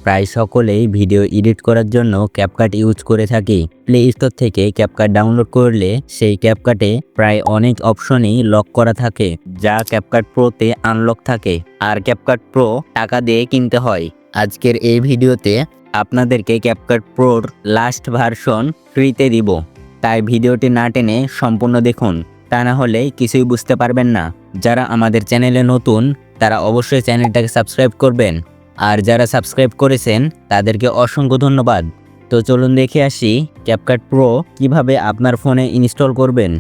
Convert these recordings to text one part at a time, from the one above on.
প্রায় সকলেই video edit করার জন্য ক্যাপকাট ইউজ করে থাকি। প্লে স্টোর থেকে ক্যাপকাট ডাউনলোড করলে সেই ক্যাপকাটে প্রায় অনেক অপশনই লক করা থাকে, যা ক্যাপকাট প্রোতে আনলক থাকে। আর ক্যাপকাট প্রো টাকা দিয়ে কিনতে হয়। আজকের এই ভিডিওতে আপনাদেরকে ক্যাপকাট প্রোর লাস্ট ভার্সন ফ্রিতে দিব, তাই ভিডিওটি না টেনে সম্পূর্ণ দেখুন, তা না হলে কিছুই বুঝতে পারবেন না। যারা আমাদের চ্যানেলে নতুন তারা অবশ্যই চ্যানেলটাকে সাবস্ক্রাইব করবেন, আর যারা সাবস্ক্রাইব করেছেন তাদেরকে অসংখ্য ধন্যবাদ। তো চলুন দেখে আসি ক্যাপকাট প্রো কিভাবে আপনার ফোনে ইনস্টল করবেন।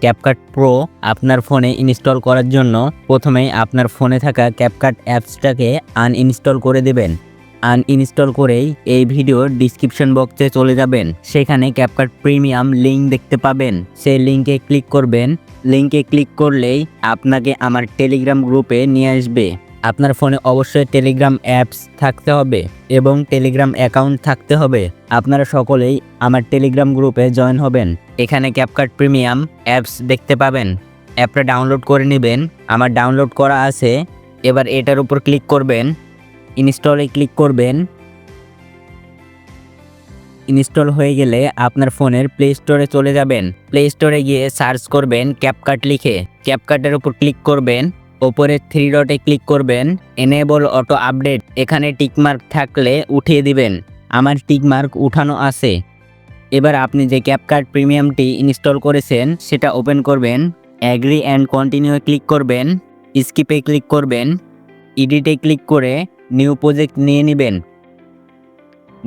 ক্যাপকাট প্রো আপনার ফোনে ইনস্টল করার জন্য প্রথমেই আপনার ফোনে থাকা ক্যাপকাট অ্যাপসটাকে আনইনস্টল করে দেবেন। আনইনস্টল করেই এই ভিডিওর ডিসক্রিপশন বক্সে চলে যাবেন, সেখানে ক্যাপকাট প্রিমিয়াম লিঙ্ক দেখতে পাবেন। সেই লিঙ্কে ক্লিক করবেন। লিঙ্কে ক্লিক করলেই আপনাকে আমার টেলিগ্রাম গ্রুপে নিয়ে আসবে। আপনার ফোনে অবশ্যই টেলিগ্রাম অ্যাপস থাকতে হবে এবং টেলিগ্রাম অ্যাকাউন্ট থাকতে হবে। আপনারা সকলেই আমার টেলিগ্রাম গ্রুপে জয়েন হবেন। এখানে ক্যাপকাট প্রিমিয়াম অ্যাপস দেখতে পাবেন। অ্যাপটা ডাউনলোড করে নেবেন। আমার ডাউনলোড করা আছে। এবার এটার উপর ক্লিক করবেন, ইনস্টলে ক্লিক করবেন। ইনস্টল হয়ে গেলে আপনার ফোনের প্লে স্টোরে চলে যাবেন। প্লে স্টোরে গিয়ে সার্চ করবেন ক্যাপকাট লিখে। ক্যাপকাটের উপর ক্লিক করবেন। ওপরে 3 ডটে ক্লিক করবেন, এনেবল অটো আপডেট। এখানে টিকমার্ক থাকলে উঠিয়ে দিবেন। আমার টিকমার্ক উঠানো আছে। এবার আপনি যে ক্যাপকাট প্রিমিয়ামটি ইনস্টল করেছেন সেটা ওপেন করবেন। অ্যাগ্রি অ্যান্ড কন্টিনিউ ক্লিক করবেন। স্কিপে ক্লিক করবেন। এডিটে ক্লিক করে নিউ প্রজেক্ট নিয়ে নেবেন।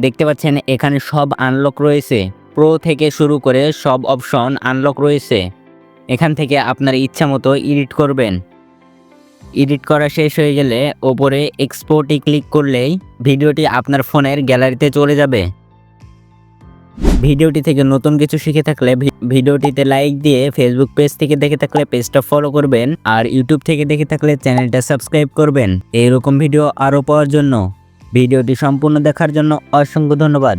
দেখতে পাচ্ছেন এখানে সব আনলক রয়েছে। প্রো থেকে শুরু করে সব অপশন আনলক রয়েছে। এখান থেকে আপনার ইচ্ছা মতো এডিট করবেন। এডিট করা শেষ হয়ে গেলে ওপরে এক্সপোর্টে ক্লিক করলেই ভিডিওটি আপনার ফোনের গ্যালারিতে চলে যাবে। ভিডিওটি থেকে নতুন কিছু শিখে থাকলে ভিডিওটিতে লাইক দিয়ে, ফেসবুক পেজ থেকে দেখে থাকলে পেজটা ফলো করবেন, আর ইউটিউব থেকে দেখে থাকলে চ্যানেলটা সাবস্ক্রাইব করবেন। এইরকম ভিডিও আরও পাওয়ার জন্য ভিডিওটি সম্পূর্ণ দেখার জন্য অসংখ্য ধন্যবাদ।